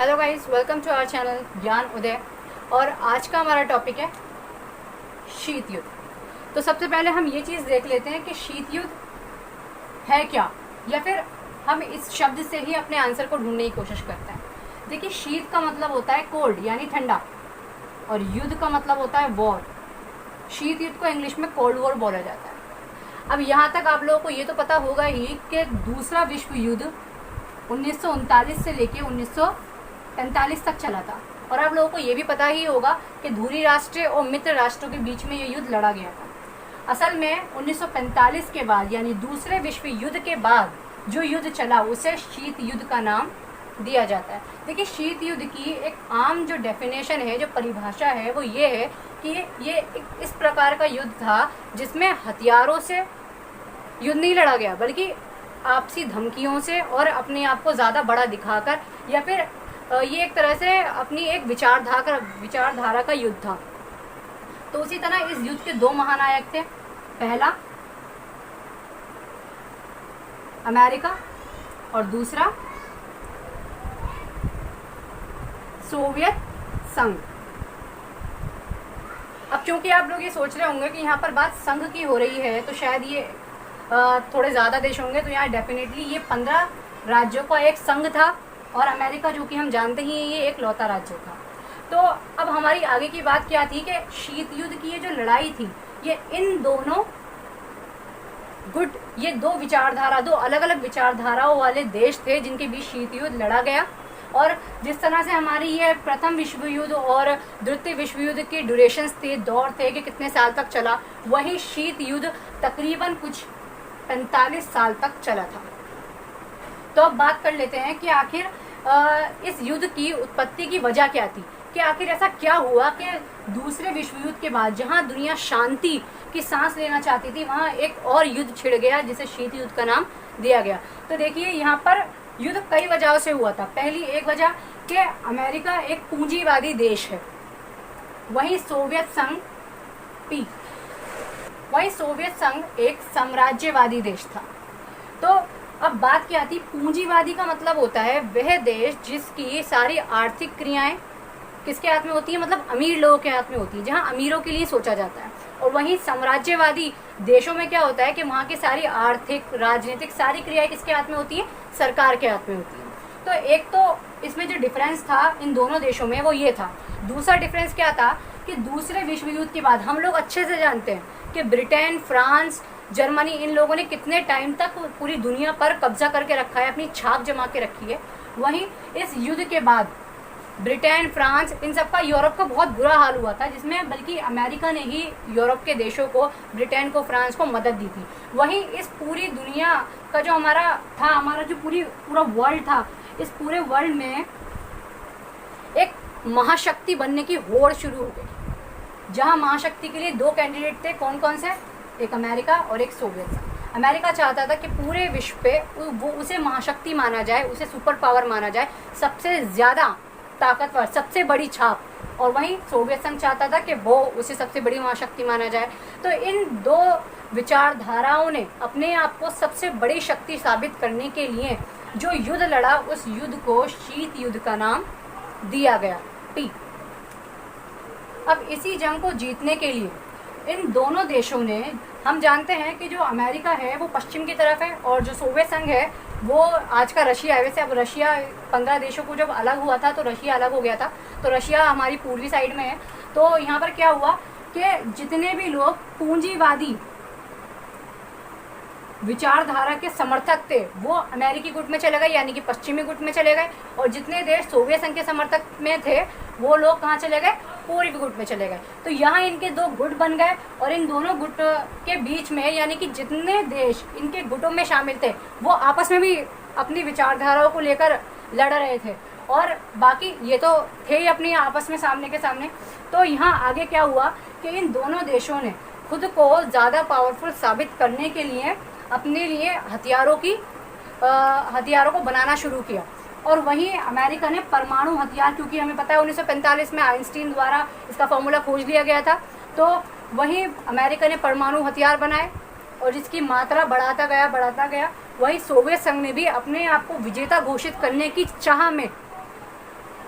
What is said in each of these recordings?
Hello guys, welcome to our channel Gyan Uday. और आज का हमारा टॉपिक है शीत युद्ध। तो सबसे पहले हम ये चीज़ देख लेते हैं कि शीत युद्ध है क्या, या फिर हम इस शब्द से ही अपने आंसर को ढूंढने की कोशिश करते हैं। देखिए, शीत का मतलब होता है कोल्ड यानी ठंडा, और युद्ध का मतलब होता है वॉर। शीत युद्ध को इंग्लिश में कोल्ड वॉर बोला जाता है। अब यहाँ तक आप लोगों को ये तो पता होगा ही कि दूसरा विश्व युद्ध 1939 से लेके 1945 तक चला था। और आप लोगों को ये भी पता ही होगा कि धुरी राष्ट्र और मित्र राष्ट्रों के बीच में ये युद्ध लड़ा गया था। असल में 1945 के बाद यानी दूसरे विश्व युद्ध के बाद जो युद्ध चला उसे शीत युद्ध का नाम दिया जाता है। देखिए, शीत युद्ध की एक आम जो डेफिनेशन है, जो परिभाषा है, वो ये है कि ये इस प्रकार का युद्ध था जिसमें हथियारों से युद्ध नहीं लड़ा गया, बल्कि आपसी धमकियों से और अपने आप को ज़्यादा बड़ा दिखाकर, या फिर ये एक तरह से अपनी एक विचारधारा का युद्ध था। तो उसी तरह इस युद्ध के दो महानायक थे। पहला अमेरिका और दूसरा सोवियत संघ। अब क्योंकि आप लोग ये सोच रहे होंगे कि यहाँ पर बात संघ की हो रही है, तो शायद ये थोड़े ज़्यादा देश होंगे, तो यहाँ डेफिनेटली ये 15 राज्यों का एक संघ था, और अमेरिका जो कि हम जानते ही हैं ये एक लौता राज्य था। तो अब हमारी आगे की बात क्या थी कि शीत युद्ध की ये जो लड़ाई थी, ये इन दोनों ये दो अलग अलग विचारधाराओं वाले देश थे जिनके बीच शीत युद्ध लड़ा गया। और जिस तरह से हमारी ये प्रथम विश्व युद्ध और द्वितीय विश्व युद्ध के ड्यूरेशंस थे, दौर थे कि कितने साल तक चला, वही शीत युद्ध तकरीबन कुछ 45 साल तक चला था। तो अब बात कर लेते हैं कि आखिर इस युद्ध की उत्पत्ति की वजह क्या थी, कि आखिर ऐसा क्या हुआ कि दूसरे विश्व युद्ध के बाद जहां दुनिया शांति की सांस लेना चाहती थी, वहां एक और युद्ध छिड़ गया जिसे शीत युद्ध का नाम दिया गया। तो देखिए, यहाँ पर युद्ध कई वजहों से हुआ था। पहली एक वजह कि अमेरिका एक पूंजीवादी देश है, वहीं सोवियत संघ एक साम्राज्यवादी देश था। तो अब बात क्या थी, पूंजीवादी का मतलब होता है वह देश जिसकी सारी आर्थिक क्रियाएं किसके हाथ में होती है, मतलब अमीर लोगों के हाथ में होती है, जहां अमीरों के लिए सोचा जाता है। और वहीं साम्राज्यवादी देशों में क्या होता है कि वहां की सारी आर्थिक राजनीतिक सारी क्रियाएं किसके हाथ में होती है, सरकार के हाथ में होती है। तो एक तो इसमें जो डिफरेंस था इन दोनों देशों में वो ये था। दूसरा डिफरेंस क्या था कि दूसरे विश्व युद्ध के बाद हम लोग अच्छे से जानते हैं कि ब्रिटेन, फ्रांस, जर्मनी, इन लोगों ने कितने टाइम तक पूरी दुनिया पर कब्जा करके रखा है, अपनी छाप जमा के रखी है। वहीं इस युद्ध के बाद ब्रिटेन, फ्रांस, इन सब का यूरोप का बहुत बुरा हाल हुआ था, जिसमें बल्कि अमेरिका ने ही यूरोप के देशों को, ब्रिटेन को, फ्रांस को मदद दी थी। वहीं इस पूरी दुनिया का जो हमारा जो पूरा वर्ल्ड था, इस पूरे वर्ल्ड में एक महाशक्ति बनने की होड़ शुरू हो गई, जहां महाशक्ति के लिए दो कैंडिडेट थे। कौन कौन से? एक अमेरिका और एक सोवियत संघ। अमेरिका चाहता था कि पूरे विश्व पे वो उसे महाशक्ति माना जाए, उसे सुपर पावर माना जाए, सबसे ज़्यादा ताकतवर, सबसे बड़ी छाप। और वहीं सोवियत संघ चाहता था कि वो उसे सबसे बड़ी महाशक्ति माना जाए। तो इन दो विचारधाराओं ने अपने आप को सबसे बड़ी शक्ति साबित करने के लिए जो युद्ध लड़ा, उस युद्ध को शीत युद्ध का नाम दिया गया, टी। अब इसी जंग को जीतने के लिए इन दोनों देशों ने, हम जानते हैं कि जो अमेरिका है वो पश्चिम की तरफ है, और जो सोवियत संघ है वो आज का रशिया है। वैसे अब रशिया 15 देशों को जब अलग हुआ था तो रशिया अलग हो गया था, तो रशिया हमारी पूर्वी साइड में है। तो यहाँ पर क्या हुआ कि जितने भी लोग पूंजीवादी विचारधारा के समर्थक थे वो अमेरिकी गुट में चले गए, यानी कि पश्चिमी गुट में चले गए। और जितने देश सोवियत संघ के समर्थक में थे वो लोग कहाँ चले गए, पूर्वी गुट में चले गए। तो यहाँ इनके दो गुट बन गए, और इन दोनों गुट के बीच में, यानी कि जितने देश इनके गुटों में शामिल थे वो आपस में भी अपनी विचारधाराओं को लेकर लड़ रहे थे, और बाकी ये तो थे ही अपनी आपस में सामने के सामने। तो यहाँ आगे क्या हुआ कि इन दोनों देशों ने खुद को ज़्यादा पावरफुल साबित करने के लिए अपने लिए हथियारों को बनाना शुरू किया। और वहीं अमेरिका ने परमाणु हथियार, क्योंकि हमें पता है 1945 में आइंस्टीन द्वारा इसका फॉर्मूला खोज लिया गया था, तो वहीं अमेरिका ने परमाणु हथियार बनाए, और जिसकी मात्रा बढ़ाता गया। वहीं सोवियत संघ ने भी अपने आप को विजेता घोषित करने की चाह में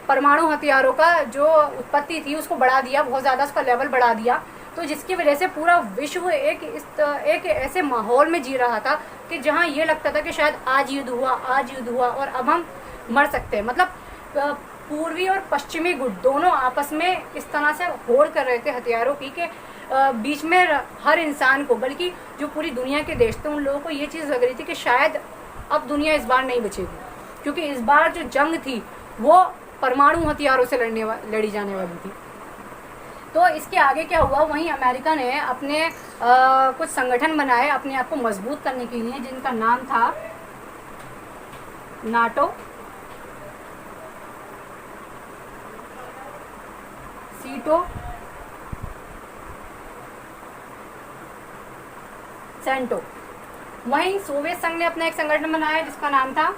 परमाणु हथियारों का जो उत्पत्ति थी उसको बढ़ा दिया, बहुत ज़्यादा उसका लेवल बढ़ा दिया। तो जिसकी वजह से पूरा विश्व एक ऐसे माहौल में जी रहा था कि जहाँ ये लगता था कि शायद आज युद्ध हुआ और अब हम मर सकते हैं। मतलब पूर्वी और पश्चिमी गुट दोनों आपस में इस तरह से होड़ कर रहे थे हथियारों की कि बीच में हर इंसान को, बल्कि जो पूरी दुनिया के देश थे उन लोगों को ये चीज़ लग रही थी कि शायद अब दुनिया इस बार नहीं बचेगी, क्योंकि इस बार जो जंग थी वो परमाणु हथियारों से लड़ी जाने वाली थी। तो इसके आगे क्या हुआ, वहीं अमेरिका ने अपने कुछ संगठन बनाए अपने आप को मजबूत करने के लिए, जिनका नाम था नाटो, सीटो, सेंटो। वहीं सोवियत संघ ने अपना एक संगठन बनाया जिसका नाम था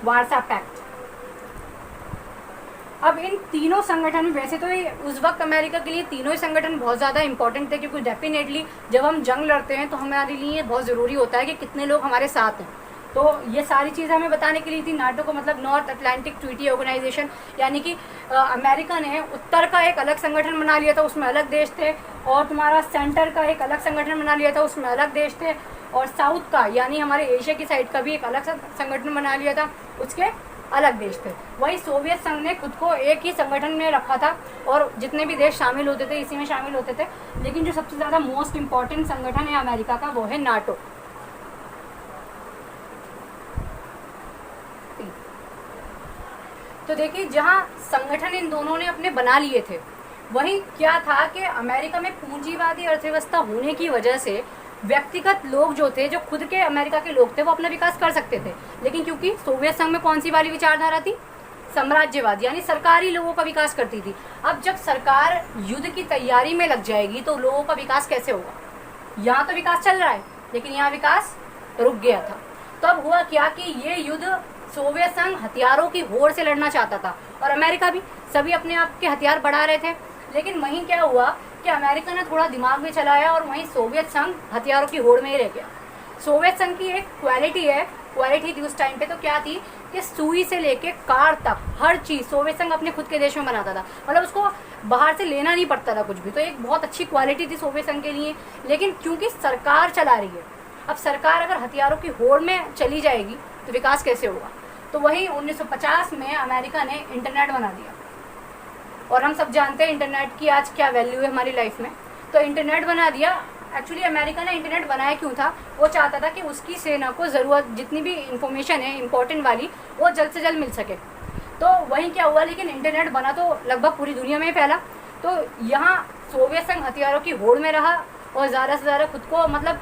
वार्सा पैक्ट। अब इन तीनों संगठन में, वैसे तो उस वक्त अमेरिका के लिए तीनों ही संगठन बहुत ज़्यादा इंपॉर्टेंट थे, क्योंकि डेफिनेटली जब हम जंग लड़ते हैं तो हमारे लिए बहुत ज़रूरी होता है कि कितने लोग हमारे साथ हैं। तो ये सारी चीज़ें हमें बताने के लिए थी। नाटो को मतलब नॉर्थ अटलांटिक ट्रीटी ऑर्गेनाइजेशन, यानी कि अमेरिका ने उत्तर का एक अलग संगठन बना लिया था, उसमें अलग देश थे, और तुम्हारा सेंटर का एक अलग संगठन बना लिया था, उसमें अलग देश थे, और साउथ का यानी हमारे एशिया की साइड का भी एक अलग संगठन बना लिया था, उसके अलग देश थे। वही सोवियत संघ ने खुद को एक ही संगठन में रखा था और जितने भी देश शामिल होते थे इसी में शामिल होते थे। लेकिन जो सबसे ज़्यादा मोस्ट इम्पॉर्टेंट संगठन है अमेरिका का वो है नाटो। तो देखिए, जहां संगठन इन दोनों ने अपने बना लिए थे, वहीं क्या था कि अमेरिका में पूंजीवादी अर्थव्यवस्था होने की वजह से व्यक्तिगत लोग जो थे, जो खुद के अमेरिका के लोग थे, वो अपना विकास कर सकते थे। लेकिन क्योंकि सोवियत संघ में कौन सी वाली विचारधारा थी, साम्राज्यवाद, यानी सरकारी लोगों का विकास करती थी। अब जब सरकार युद्ध की तैयारी में लग जाएगी तो लोगों का विकास कैसे होगा। यहाँ तो विकास चल रहा है लेकिन यहाँ विकास रुक गया था। तो अब हुआ क्या कि ये युद्ध सोवियत संघ हथियारों की होड़ से लड़ना चाहता था और अमेरिका भी, सभी अपने आप के हथियार बढ़ा रहे थे। लेकिन वहीं क्या हुआ कि अमेरिका ने थोड़ा दिमाग में चलाया और वहीं सोवियत संघ हथियारों की होड़ में ही रह गया। सोवियत संघ की एक क्वालिटी थी उस टाइम पे, तो क्या थी कि सुई से लेके कार तक हर चीज़ सोवियत संघ अपने खुद के देश में बनाता था। मतलब उसको बाहर से लेना नहीं पड़ता था कुछ भी। तो एक बहुत अच्छी क्वालिटी थी सोवियत संघ के लिए। लेकिन क्योंकि सरकार चला रही है, अब सरकार अगर हथियारों की होड़ में चली जाएगी तो विकास कैसे होगा। तो वही 1950 में अमेरिका ने इंटरनेट बना दिया और हम सब जानते हैं इंटरनेट की आज क्या वैल्यू है हमारी लाइफ में। तो इंटरनेट बना दिया। एक्चुअली अमेरिका ने इंटरनेट बनाया क्यों था, वो चाहता था कि उसकी सेना को ज़रूरत जितनी भी इंफॉर्मेशन है इंपॉर्टेंट वाली वो जल्द से जल्द मिल सके। तो वहीं क्या हुआ, लेकिन इंटरनेट बना तो लगभग पूरी दुनिया में फैला। तो यहाँ सोवियत संघ हथियारों की होड़ में रहा और ज़्यादा से ज़्यादा खुद को मतलब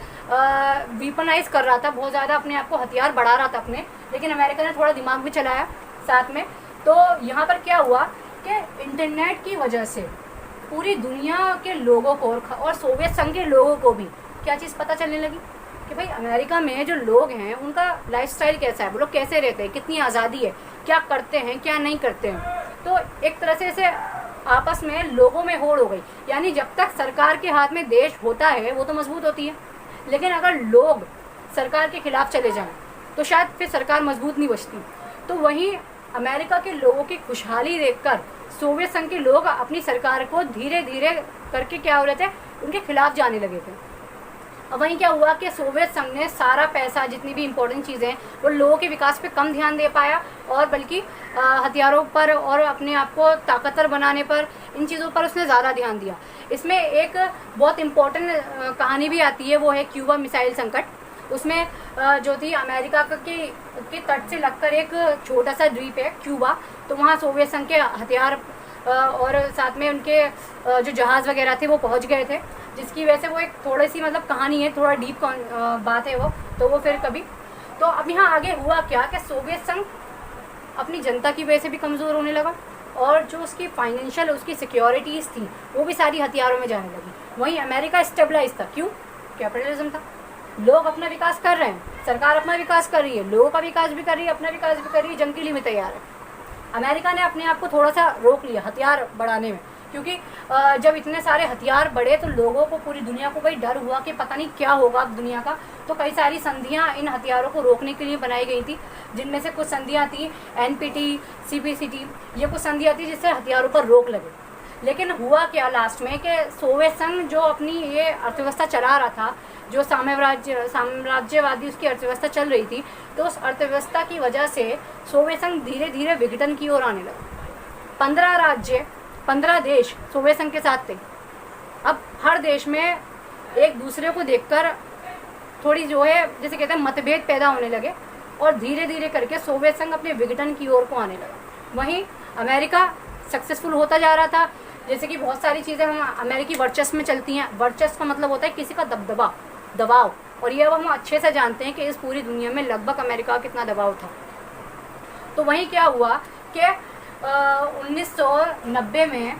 वीपनाइज कर रहा था, बहुत ज़्यादा अपने आप को हथियार बढ़ा रहा था अपने। लेकिन अमेरिका ने थोड़ा दिमाग भी चलाया साथ में। तो यहाँ पर क्या हुआ कि इंटरनेट की वजह से पूरी दुनिया के लोगों को और सोवियत संघ के लोगों को भी क्या चीज़ पता चलने लगी कि भाई अमेरिका में जो लोग हैं उनका लाइफस्टाइल कैसा है, वो लोग कैसे रहते हैं, कितनी आज़ादी है, क्या करते हैं क्या नहीं करते हैं। तो एक तरह से इसे आपस में लोगों में होड़ हो गई। यानी जब तक सरकार के हाथ में देश होता है वो तो मजबूत होती है, लेकिन अगर लोग सरकार के खिलाफ चले जाएं तो शायद फिर सरकार मजबूत नहीं बचती। तो वहीं अमेरिका के लोगों की खुशहाली देखकर सोवियत संघ के लोग अपनी सरकार को धीरे धीरे करके क्या हो रहे थे, उनके खिलाफ जाने लगे थे। अब वहीं क्या हुआ कि सोवियत संघ ने सारा पैसा, जितनी भी इम्पोर्टेंट चीज़ें वो लोगों के विकास पे कम ध्यान दे पाया और बल्कि हथियारों पर और अपने आप को ताकतवर बनाने पर, इन चीज़ों पर उसने ज़्यादा ध्यान दिया। इसमें एक बहुत इम्पोर्टेंट कहानी भी आती है, वो है क्यूबा मिसाइल संकट। उसमें जो थी अमेरिका के तट से लगकर एक छोटा सा द्वीप है क्यूबा, तो वहाँ सोवियत संघ के हथियार और साथ में उनके जो जहाज़ वगैरह थे वो पहुँच गए थे, जिसकी वजह से वो एक थोड़ी सी मतलब कहानी है, थोड़ा डीप बात है वो, तो वो फिर कभी। तो अब यहाँ आगे हुआ क्या कि सोवियत संघ अपनी जनता की वजह से भी कमज़ोर होने लगा और जो उसकी फाइनेंशियल उसकी सिक्योरिटीज़ थी वो भी सारी हथियारों में जाने लगी। वहीं अमेरिका स्टेबलाइज था, क्यों, कैपिटलिज्म था। लोग अपना विकास कर रहे हैं, सरकार अपना विकास कर रही है, लोगों का विकास भी कर रही है, अपना विकास भी कर रही है, जंग के लिए भी तैयार है। अमेरिका ने अपने आप को थोड़ा सा रोक लिया हथियार बढ़ाने में, क्योंकि जब इतने सारे हथियार बढ़े तो लोगों को, पूरी दुनिया को भाई डर हुआ कि पता नहीं क्या होगा अब दुनिया का। तो कई सारी संधियां इन हथियारों को रोकने के लिए बनाई गई थी, जिनमें से कुछ संधियां थी NPT, CPCT, ये कुछ संधियां थी जिससे हथियारों पर रोक लगे। लेकिन हुआ क्या लास्ट में कि सोवियत संघ जो अपनी ये अर्थव्यवस्था चला रहा था, जो साम्राज्यवादी उसकी अर्थव्यवस्था चल रही थी, तो उस अर्थव्यवस्था की वजह से सोवियत संघ धीरे धीरे विघटन की ओर आने लगा। 15 राज्य, 15 देश सोवियत संघ के साथ थे। अब हर देश में एक दूसरे को देखकर थोड़ी जो है जैसे कहते हैं मतभेद पैदा होने लगे और धीरे धीरे करके सोवियत संघ अपने विघटन की ओर को आने लगा। वहीं अमेरिका सक्सेसफुल होता जा रहा था। जैसे कि बहुत सारी चीज़ें हम अमेरिकी वर्चस्व में चलती हैं। वर्चस्व का मतलब होता है किसी का दबाव, और ये अब हम अच्छे से जानते हैं कि इस पूरी दुनिया में लगभग अमेरिका का कितना दबाव था। तो वहीं क्या हुआ कि 1990 में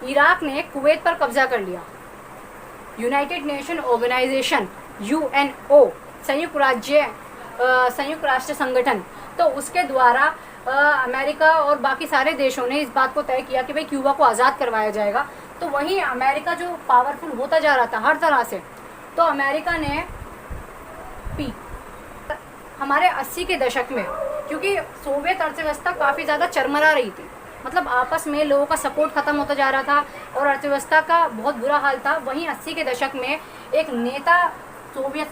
इराक ने कुवैत पर कब्जा कर लिया। यूनाइटेड नेशन ऑर्गेनाइजेशन UNO, संयुक्त राष्ट्र संगठन, तो उसके द्वारा अमेरिका और बाकी सारे देशों ने इस बात को तय किया कि भाई क्यूबा को आज़ाद करवाया जाएगा। तो वहीं अमेरिका जो पावरफुल होता जा रहा था हर तरह से, तो अमेरिका ने हमारे 80 के दशक में, क्योंकि सोवियत अर्थव्यवस्था काफ़ी ज़्यादा चरमरा रही थी, मतलब आपस में लोगों का सपोर्ट खत्म होता जा रहा था और अर्थव्यवस्था का बहुत बुरा हाल था। वहीं 80 के दशक में एक नेता सोवियत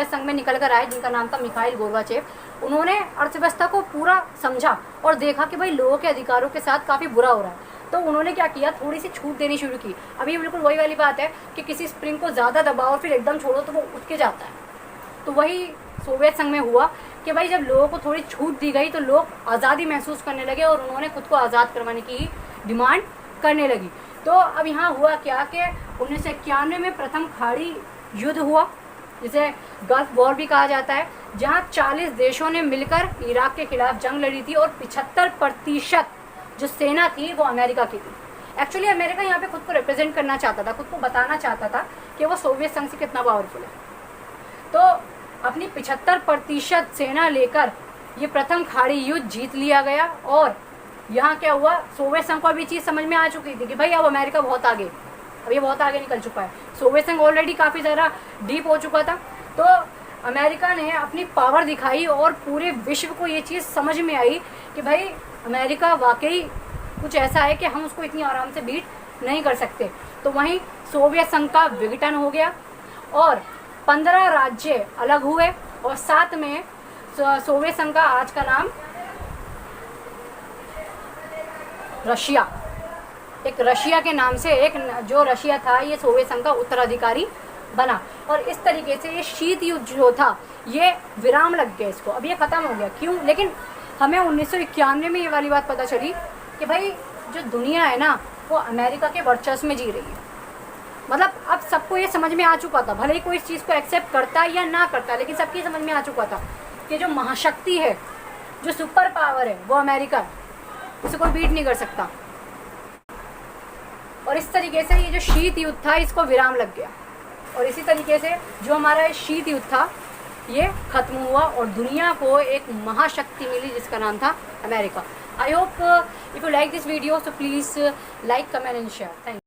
संघ में निकल कर आए जिनका नाम था मिखाइल गोर्बाचेव। उन्होंने अर्थव्यवस्था को पूरा समझा और देखा कि भाई लोगों के अधिकारों के साथ काफ़ी बुरा हो रहा है। तो उन्होंने क्या किया, थोड़ी सी छूट देनी शुरू की। अभी बिल्कुल वही वाली बात है कि किसी स्प्रिंग को ज़्यादा दबाओ और फिर एकदम छोड़ो तो वो उठ के जाता है। तो वही सोवियत संघ में हुआ कि भाई जब लोगों को थोड़ी छूट दी गई तो लोग आज़ादी महसूस करने लगे और उन्होंने खुद को आज़ाद करवाने की डिमांड करने लगी। तो अब यहाँ हुआ क्या कि 1991 में प्रथम खाड़ी युद्ध हुआ, जिसे गल्फ वॉर भी कहा जाता है, जहाँ 40 देशों ने मिलकर इराक के खिलाफ जंग लड़ी थी और 75% जो सेना थी वो अमेरिका की थी। एक्चुअली अमेरिका यहाँ पे खुद को रिप्रेजेंट करना चाहता था, खुद को बताना चाहता था कि वो सोवियत संघ से कितना पावरफुल है। तो अपनी 75% सेना लेकर ये प्रथम खाड़ी युद्ध जीत लिया गया। और यहाँ क्या हुआ, सोवियत संघ को भी चीज़ समझ में आ चुकी थी कि भाई अब अमेरिका बहुत आगे, अब ये बहुत आगे निकल चुका है। सोवियत संघ ऑलरेडी काफ़ी ज़्यादा डीप हो चुका था। तो अमेरिका ने अपनी पावर दिखाई और पूरे विश्व को ये चीज़ समझ में आई कि भाई अमेरिका वाकई कुछ ऐसा है कि हम उसको इतनी आराम से बीट नहीं कर सकते। तो वहीं सोवियत संघ का विघटन हो गया और 15 राज्य अलग हुए और साथ में सोवियत संघ का आज का नाम रशिया, एक रशिया के नाम से एक जो रशिया था ये सोवियत संघ का उत्तराधिकारी बना। और इस तरीके से ये शीत युद्ध जो था ये विराम लग गया, इसको अब ये ख़त्म हो गया। क्यों? लेकिन हमें 1991 में ये वाली बात पता चली कि भाई जो दुनिया है ना वो अमेरिका के वर्चस्व में जी रही है। मतलब अब सबको ये समझ में आ चुका था, भले ही कोई इस चीज़ को एक्सेप्ट करता या ना करता, लेकिन सबकी समझ में आ चुका था कि जो महाशक्ति है, जो सुपर पावर है वो अमेरिका है, उसे कोई बीट नहीं कर सकता। और इस तरीके से ये जो शीत युद्ध था इसको विराम लग गया और इसी तरीके से जो हमारा शीत युद्ध था ये खत्म हुआ और दुनिया को एक महाशक्ति मिली जिसका नाम था America. I hope if you like this video so please like, comment and share. Thank you.